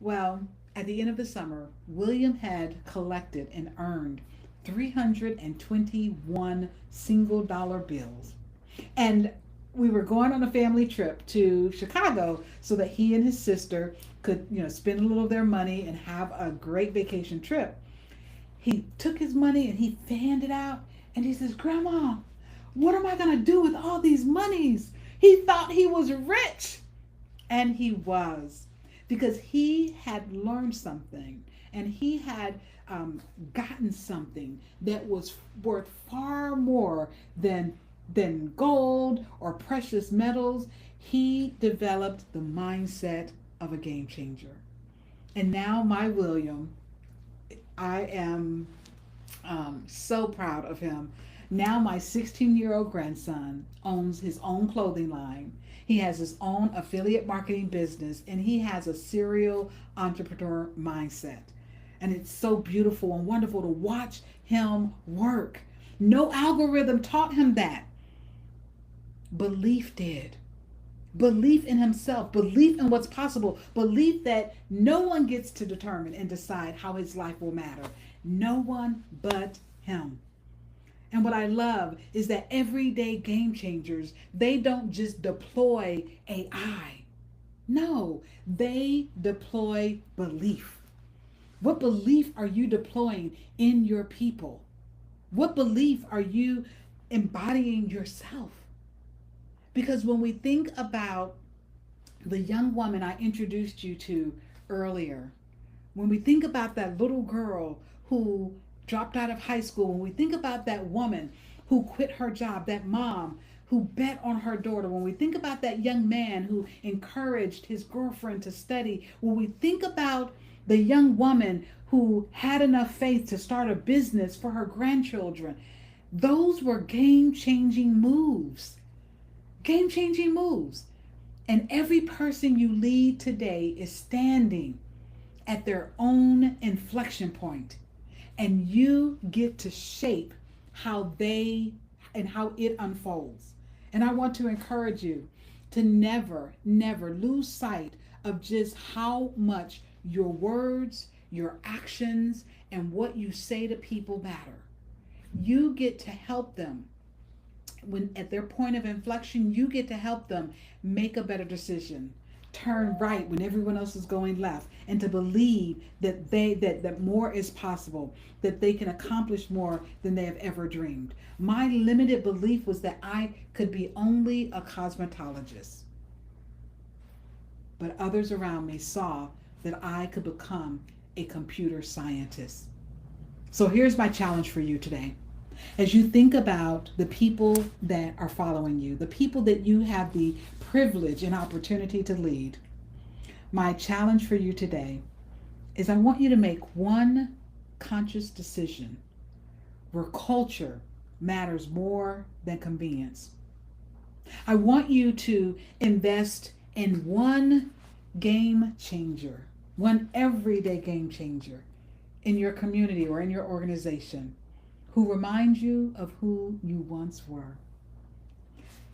Well, at the end of the summer, William had collected and earned 321 single dollar bills. And we were going on a family trip to Chicago so that he and his sister could, spend a little of their money and have a great vacation trip. He took his money and he fanned it out, and he says, Grandma, what am I going to do with all these monies? He thought he was rich. And he was, because he had learned something, and he had gotten something that was worth far more than gold or precious metals. He developed the mindset of a game changer. And now my William, I am so proud of him. Now my 16-year-old grandson owns his own clothing line. He has his own affiliate marketing business, and he has a serial entrepreneur mindset. And it's so beautiful and wonderful to watch him work. No algorithm taught him that. Belief did. Belief in himself, belief in what's possible, belief that no one gets to determine and decide how his life will matter. No one but him. And what I love is that everyday game changers, they don't just deploy AI. No, they deploy belief. What belief are you deploying in your people? What belief are you embodying yourself? Because when we think about the young woman I introduced you to earlier, when we think about that little girl who dropped out of high school, when we think about that woman who quit her job, that mom who bet on her daughter, when we think about that young man who encouraged his girlfriend to study, when we think about the young woman who had enough faith to start a business for her grandchildren, those were game-changing moves. Game-changing moves. And every person you lead today is standing at their own inflection point, and you get to shape how they and how it unfolds. And I want to encourage you to never lose sight of just how much your words, your actions, and what you say to people matter. You get to help them when at their point of inflection. You get to help them make a better decision, turn right when everyone else is going left, and to believe that that more is possible, that they can accomplish more than they have ever dreamed. My limited belief was that I could be only a cosmetologist, but others around me saw that I could become a computer scientist. So here's my challenge for you today. As you think about the people that are following you, the people that you have the privilege and opportunity to lead, my challenge for you today is I want you to make one conscious decision where culture matters more than convenience. I want you to invest in one game changer, one everyday game changer in your community or in your organization who reminds you of who you once were.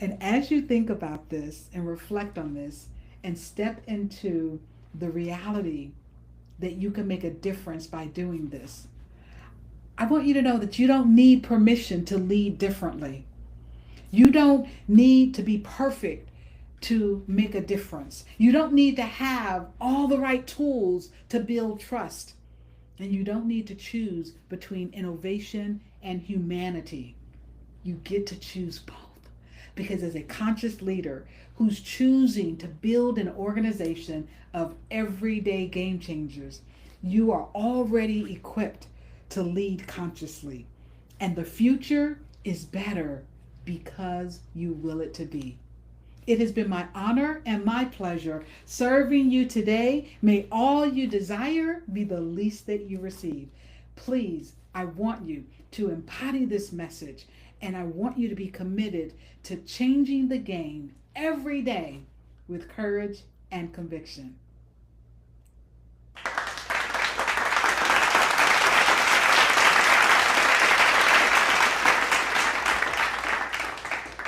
And as you think about this and reflect on this and step into the reality that you can make a difference by doing this, I want you to know that you don't need permission to lead differently. You don't need to be perfect to make a difference. You don't need to have all the right tools to build trust. And you don't need to choose between innovation and humanity. You get to choose both. Because as a conscious leader who's choosing to build an organization of everyday game changers, you are already equipped to lead consciously. And the future is better because you will it to be. It has been my honor and my pleasure serving you today. May all you desire be the least that you receive. Please, I want you to embody this message, and I want you to be committed to changing the game every day with courage and conviction.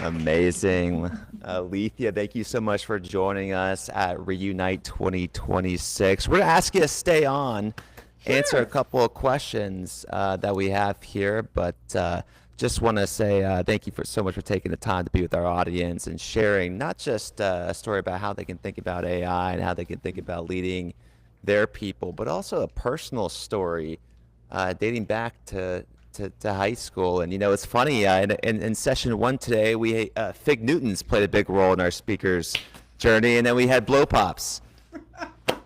Amazing. Lethia, thank you so much for joining us at Reunite 2026. We're going to ask you to stay on, answer a couple of questions that we have here, but just want to say thank you so much for taking the time to be with our audience and sharing not just a story about how they can think about AI and how they can think about leading their people, but also a personal story dating back to high school. And it's funny, in session one today, we Fig Newtons played a big role in our speaker's journey, and then we had blow pops.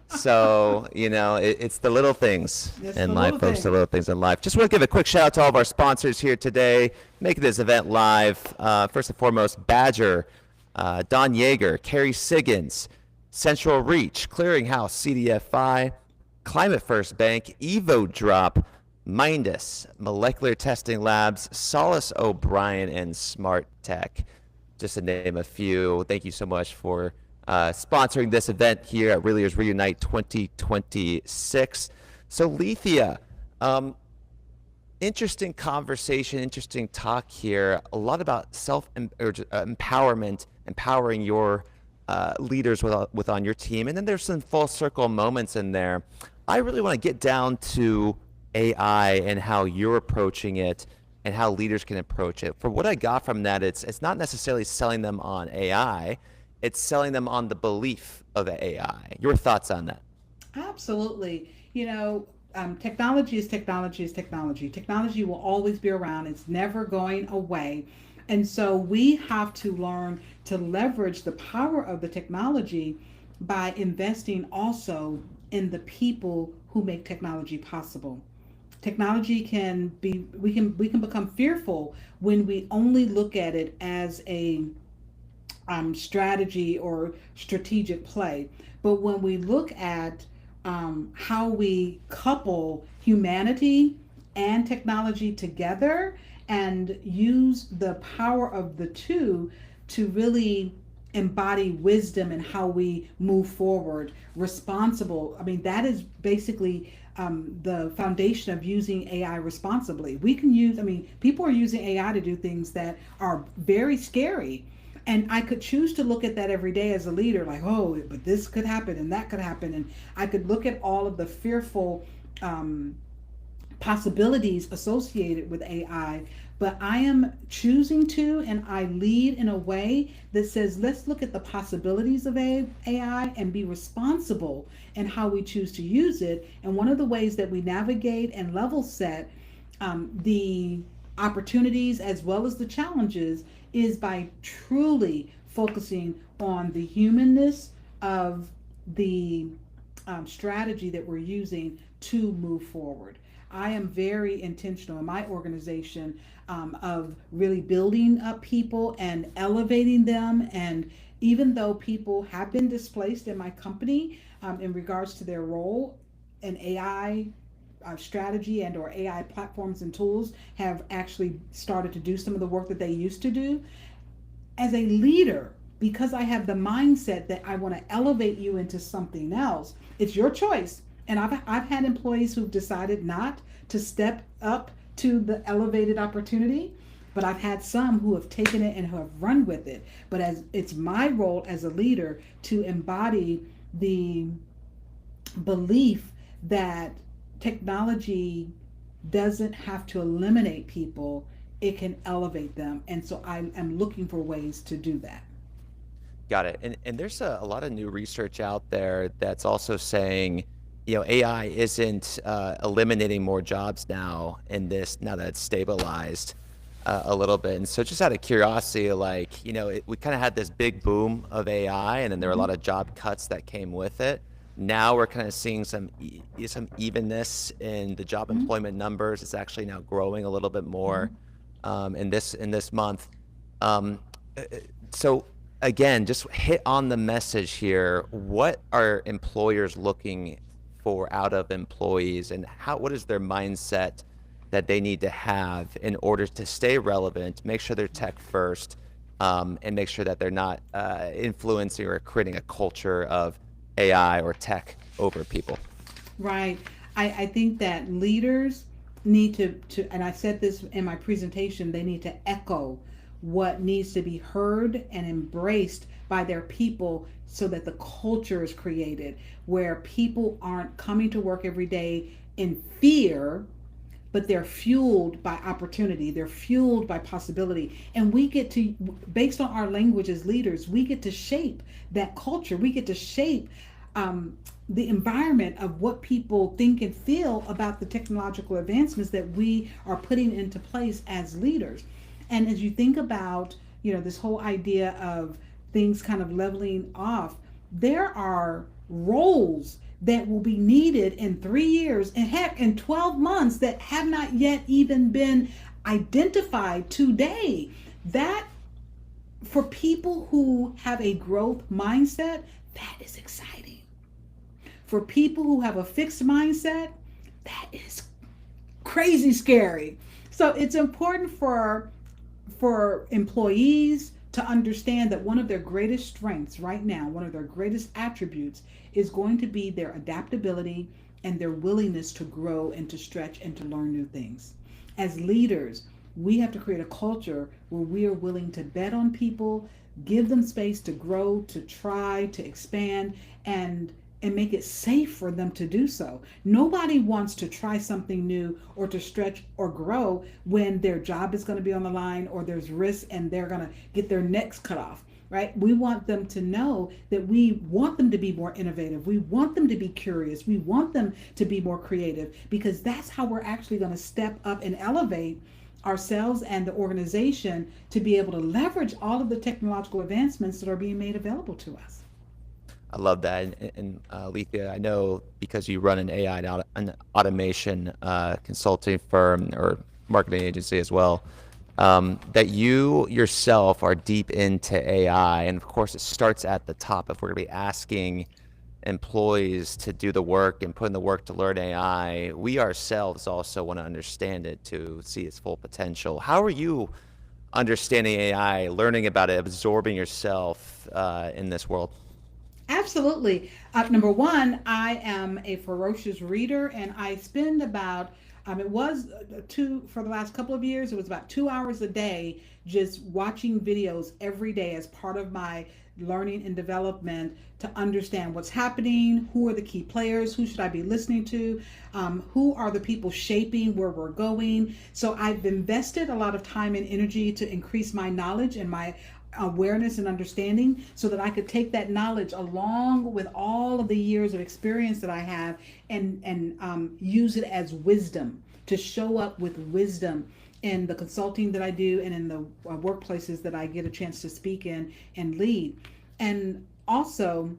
So it's the little things in life, folks. The little things in life. Just want to give a quick shout out to all of our sponsors here today, making this event live. First and foremost, Badger, Don Yeager, Carrie Siggins, Central Reach, Clearinghouse, CDFI, Climate First Bank, Evo Drop, Mindus, Molecular Testing Labs, Solace O'Brien, and Smart Tech, just to name a few. Thank you so much for sponsoring this event here at Leaders Reunite 2026. So Lethia, interesting conversation, interesting talk here. A lot about self-empowerment, empowering your leaders on your team. And then there's some full circle moments in there. I really want to get down to AI and how you're approaching it and how leaders can approach it. For what I got from that, it's not necessarily selling them on AI, it's selling them on the belief of AI. Your thoughts on that? Absolutely. Technology is technology is technology. Technology will always be around. It's never going away. And so we have to learn to leverage the power of the technology by investing also in the people who make technology possible. Technology can be, we can become fearful when we only look at it as a strategy or strategic play. But when we look at how we couple humanity and technology together and use the power of the two to really embody wisdom in how we move forward, responsible. I mean, that is basically the foundation of using AI responsibly. We can use, I mean, people are using AI to do things that are very scary. And I could choose to look at that every day as a leader, like, oh, but this could happen and that could happen. And I could look at all of the fearful possibilities associated with AI, but I am choosing to, and I lead in a way that says, let's look at the possibilities of AI and be responsible in how we choose to use it. And one of the ways that we navigate and level set the opportunities as well as the challenges is by truly focusing on the humanness of the strategy that we're using to move forward. I am very intentional in my organization of really building up people and elevating them. And even though people have been displaced in my company in regards to their role, in AI strategy and or AI platforms and tools have actually started to do some of the work that they used to do. As a leader, because I have the mindset that I want to elevate you into something else, it's your choice. And I've had employees who've decided not to step up to the elevated opportunity, but I've had some who have taken it and who have run with it. But as it's my role as a leader to embody the belief that technology doesn't have to eliminate people, it can elevate them. And so I am looking for ways to do that. Got it. And there's a lot of new research out there that's also saying, AI isn't eliminating more jobs now now that it's stabilized a little bit. And so just out of curiosity, like, we kind of had this big boom of AI, and then there were a Mm-hmm. lot of job cuts that came with it. Now we're kind of seeing some evenness in the job Mm-hmm. employment numbers. It's actually now growing a little bit Mm-hmm. more in this month. Um, uh, uh, so again, just hit on the message here. What are employers looking for out of employees, and what is their mindset that they need to have in order to stay relevant, make sure they're tech first, and make sure that they're not influencing or creating a culture of AI or tech over people? Right. I think that leaders need and I said this in my presentation, they need to echo what needs to be heard and embraced by their people so that the culture is created where people aren't coming to work every day in fear, but they're fueled by opportunity, they're fueled by possibility. And we get to, based on our language as leaders, we get to shape that culture, we get to shape the environment of what people think and feel about the technological advancements that we are putting into place as leaders. And as you think about, this whole idea of things kind of leveling off, there are roles that will be needed in 3 years and heck in 12 months that have not yet even been identified today. That, for people who have a growth mindset, that is exciting. For people who have a fixed mindset, that is crazy scary. So it's important for employees to understand that one of their greatest strengths right now, one of their greatest attributes is going to be their adaptability and their willingness to grow and to stretch and to learn new things. As leaders, we have to create a culture where we are willing to bet on people, give them space to grow, to try, to expand, and make it safe for them to do so. Nobody wants to try something new or to stretch or grow when their job is going to be on the line or there's risk and they're going to get their necks cut off, right? We want them to know that we want them to be more innovative. We want them to be curious. We want them to be more creative because that's how we're actually going to step up and elevate ourselves and the organization to be able to leverage all of the technological advancements that are being made available to us. I love that. And Lethia, I know because you run an AI and an automation consulting firm or marketing agency as well, that you yourself are deep into AI. And of course, it starts at the top. If we're going to be asking employees to do the work and put in the work to learn AI, we ourselves also want to understand it to see its full potential. How are you understanding AI, learning about it, absorbing yourself in this world? Absolutely. Number one, I am a ferocious reader, and I spend about it was two for the last couple of years. It was about 2 hours a day just watching videos every day as part of my learning and development to understand what's happening, who are the key players, who should I be listening to, who are the people shaping where we're going. So I've invested a lot of time and energy to increase my knowledge and my awareness and understanding so that I could take that knowledge along with all of the years of experience that I have and use it as wisdom to show up with wisdom in the consulting that I do and in the workplaces that I get a chance to speak in and lead. And also,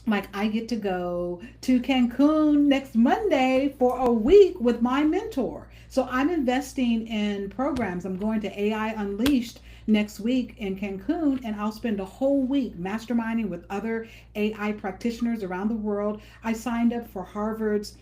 like, I get to go to Cancun next Monday for a week with my mentor. So I'm investing in programs. I'm going to AI Unleashed next week in Cancun, and I'll spend a whole week masterminding with other AI practitioners around the world. I signed up for Harvard's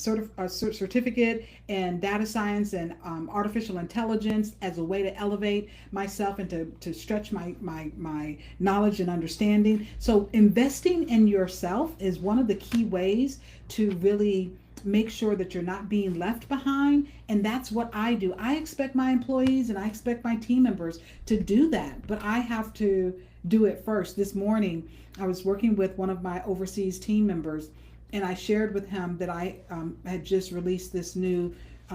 certificate in data science and artificial intelligence as a way to elevate myself and to stretch my knowledge and understanding. So investing in yourself is one of the key ways to really make sure that you're not being left behind. And that's what I do. I expect my employees and I expect my team members to do that, but I have to do it first. This morning, I was working with one of my overseas team members, and I shared with him that I had just released this new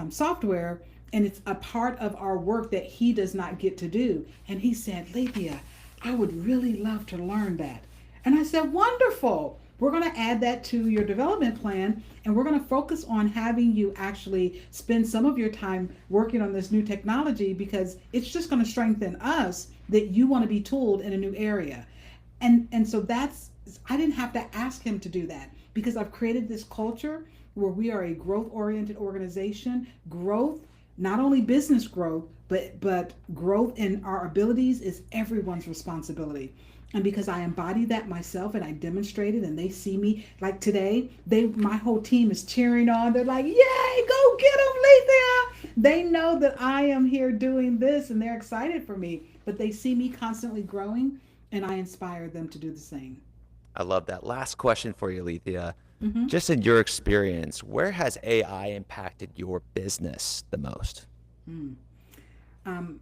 software, and it's a part of our work that he does not get to do. And he said, Lethia, I would really love to learn that. And I said, wonderful. We're going to add that to your development plan, and we're going to focus on having you actually spend some of your time working on this new technology, because it's just going to strengthen us that you want to be tooled in a new area. And so I didn't have to ask him to do that, because I've created this culture where we are a growth-oriented organization. Growth, not only business growth, but growth in our abilities is everyone's responsibility. And because I embody that myself and I demonstrate it, and they see me, like today, my whole team is cheering on. They're like, yay, go get them, Lethia. They know that I am here doing this and they're excited for me, but they see me constantly growing, and I inspire them to do the same. I love that. Last question for you, Lethia. Mm-hmm. Just in your experience, where has AI impacted your business the most? Mm. Um,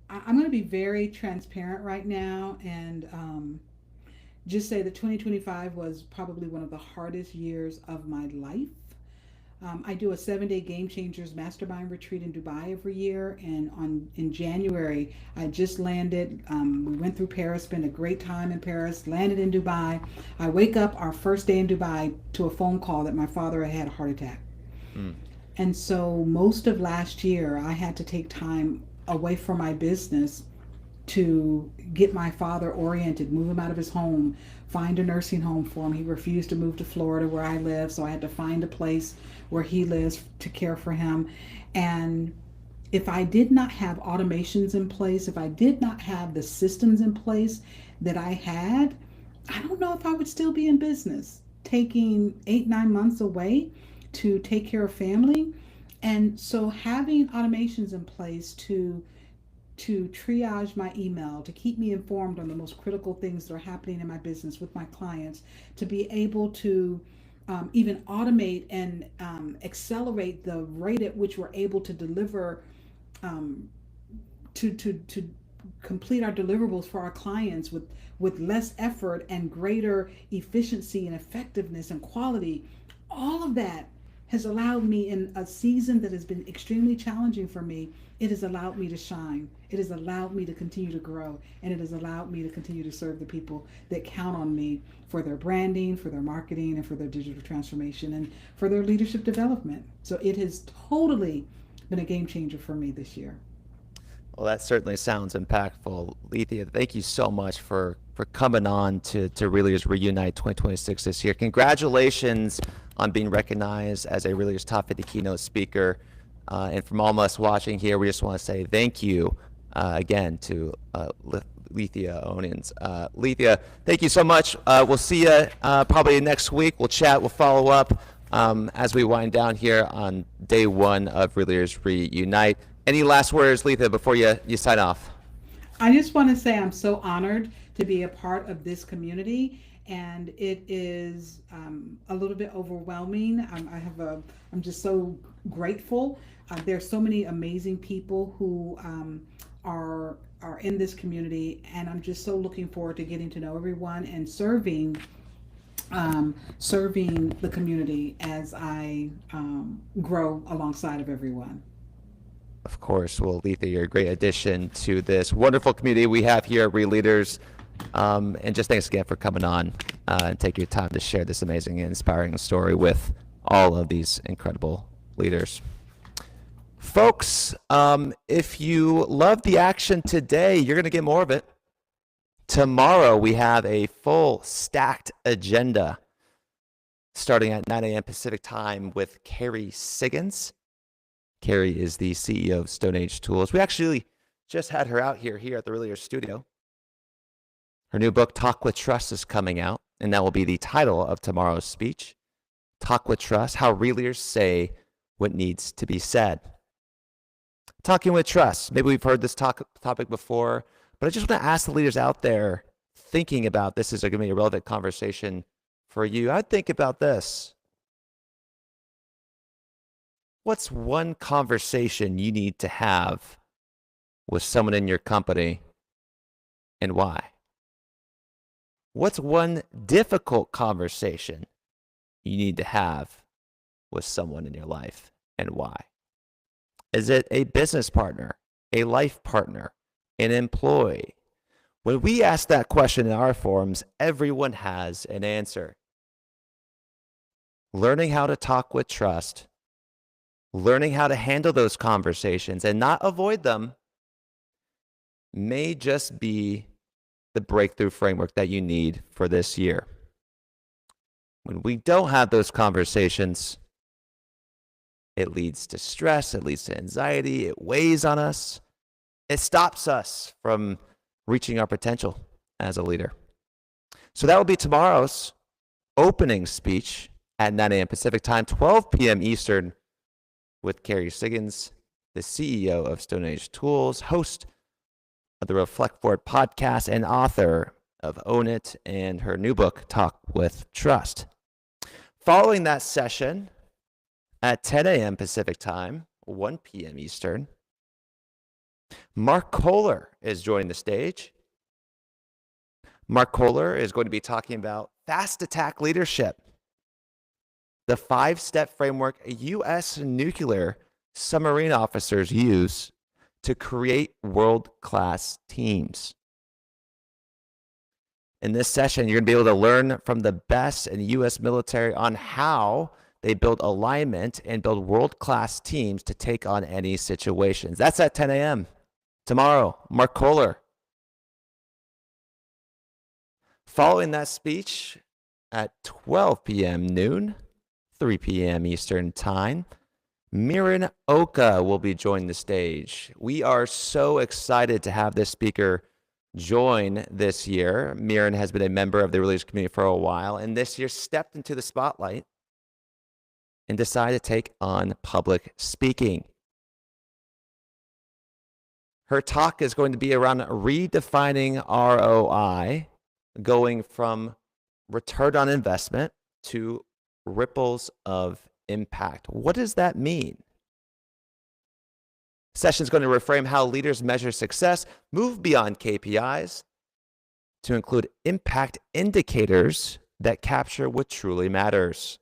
I'm going to be very transparent right now and just say that 2025 was probably one of the hardest years of my life. I do a 7-day Game Changers Mastermind retreat in Dubai every year, and in January I just landed. We went through Paris, spent a great time in Paris, landed in Dubai. I wake up our first day in Dubai to a phone call that my father had a heart attack. Mm. And so most of last year I had to take time away from my business to get my father oriented, move him out of his home, find a nursing home for him. He refused to move to Florida where I live, so I had to find a place where he lives to care for him. And if I did not have automations in place, if I did not have the systems in place that I had, I don't know if I would still be in business, taking 8-9 months away to take care of family. And so having automations in place to triage my email, to keep me informed on the most critical things that are happening in my business with my clients, to be able to even automate and accelerate the rate at which we're able to deliver, to complete our deliverables for our clients with less effort and greater efficiency and effectiveness and quality. All of that has allowed me, in a season that has been extremely challenging for me, it has allowed me to shine. It has allowed me to continue to grow, and it has allowed me to continue to serve the people that count on me for their branding, for their marketing, and for their digital transformation, and for their leadership development. So it has totally been a game changer for me this year. Well, that certainly sounds impactful. Lethia, thank you so much for coming on to Really Is Reunite 2026 this year. Congratulations on being recognized as a Really Is Top 50 keynote speaker. And from all of us watching here, we just want to say thank you again to Lethia Owens. Lethia, thank you so much. We'll see you probably next week. We'll chat, we'll follow up as we wind down here on day one of Really Is Reunite. Any last words, Letha, before you sign off? I just want to say I'm so honored to be a part of this community, and it is a little bit overwhelming. I'm just so grateful. There's so many amazing people who are in this community, and I'm just so looking forward to getting to know everyone and serving the community as I grow alongside of everyone. Of course. Well, Letha, you're a great addition to this wonderful community we have here at Real Leaders. And just thanks again for coming on and taking your time to share this amazing and inspiring story with all of these incredible leaders. Folks, if you love the action today, you're going to get more of it. Tomorrow, we have a full stacked agenda starting at 9 a.m. Pacific time with Carrie Siggins. Carrie is the CEO of Stone Age Tools. We actually just had her out here at the Real Leaders studio. Her new book, Talk with Trust, is coming out, and that will be the title of tomorrow's speech. Talk with Trust, how Real Leaders say what needs to be said. Talking with trust. Maybe we've heard this topic before, but I just want to ask the leaders out there thinking about this is going to be a relevant conversation for you. I'd think about this. What's one conversation you need to have with someone in your company, and why? What's one difficult conversation you need to have with someone in your life, and why? Is it a business partner, a life partner, an employee? When we ask that question in our forums, everyone has an answer. Learning how to talk with trust, learning how to handle those conversations and not avoid them may just be the breakthrough framework that you need for this year. When we don't have those conversations, it leads to stress, it leads to anxiety, it weighs on us, it stops us from reaching our potential as a leader. So that will be tomorrow's opening speech at 9 a.m. Pacific time, 12 p.m. Eastern, with Carrie Siggins, the CEO of Stone Age Tools, host of the Reflect Forward podcast, and author of Own It and her new book, Talk with Trust. Following that session, at 10 a.m. Pacific time, 1 p.m. Eastern, Mark Kohler is joining the stage. Mark Kohler is going to be talking about fast attack leadership, the 5-step framework U.S. nuclear submarine officers use to create world-class teams. In this session, you're going to be able to learn from the best in the U.S. military on how they build alignment and build world-class teams to take on any situations. That's at 10 a.m. tomorrow. Mark Kohler. Following that speech at 12 p.m. noon, 3 p.m. Eastern time, Miran Oka will be joining the stage. We are so excited to have this speaker join this year. Miran has been a member of the Real Leaders community for a while, and this year stepped into the spotlight and decided to take on public speaking. Her talk is going to be around redefining ROI, going from return on investment to ripples of impact. What does that mean? Session is going to reframe how leaders measure success, move beyond KPIs to include impact indicators that capture what truly matters.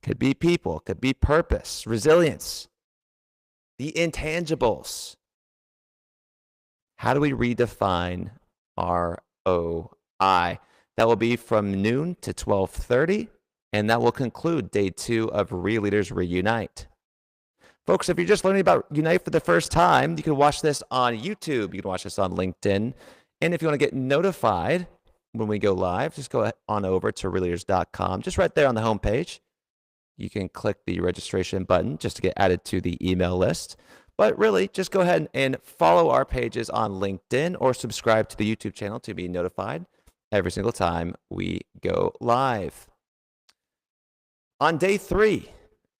Could be people, could be purpose, resilience, the intangibles. How do we redefine ROI? That will be from noon to 12:30, and that will conclude day 2 of Real Leaders Reunite. Folks, if you're just learning about Unite for the first time, you can watch this on YouTube, you can watch this on LinkedIn, and if you want to get notified when we go live, just go on over to realleaders.com. Just right there on the homepage, you can click the registration button just to get added to the email list. But really, just go ahead and follow our pages on LinkedIn or subscribe to the YouTube channel to be notified every single time we go live. On day 3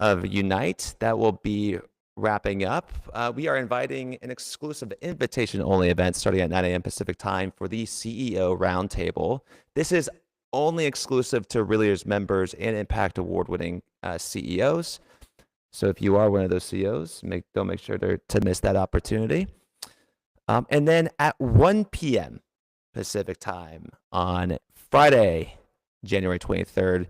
of Unite, that will be wrapping up, we are inviting an exclusive invitation-only event starting at 9 a.m. Pacific time for the CEO Roundtable. This is only exclusive to Real Leaders members and Impact Award-winning CEOs. So if you are one of those CEOs, don't make sure to miss that opportunity. And then at 1 p.m. Pacific time on Friday, January 23rd,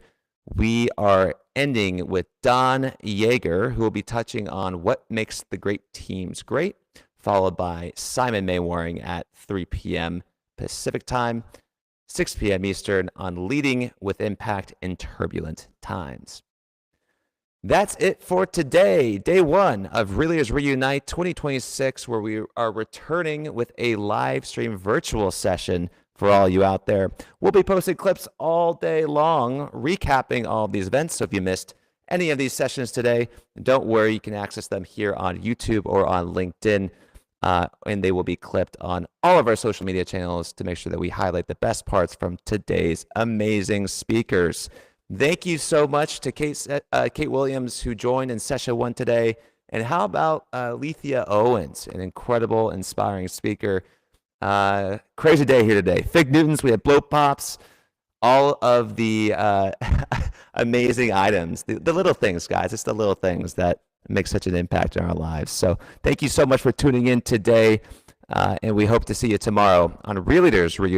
we are ending with Don Yeager, who will be touching on what makes the great teams great, followed by Simon Maywaring at 3 p.m. Pacific time, 6 p.m. Eastern on leading with impact in turbulent times. That's it for today, day one of Real Leaders Reunite 2026, where we are returning with a live stream virtual session for all you out there. We'll be posting clips all day long, recapping all of these events. So if you missed any of these sessions today, don't worry, you can access them here on YouTube or on LinkedIn, and they will be clipped on all of our social media channels to make sure that we highlight the best parts from today's amazing speakers. Thank you so much to Kate Williams, who joined in session one today. And how about Lethia Owens, an incredible, inspiring speaker. Crazy day here today. Fig Newtons, we had blow pops, all of the amazing items, the little things, guys. It's the little things that make such an impact in our lives. So thank you so much for tuning in today, and we hope to see you tomorrow on Real Leaders Reunite.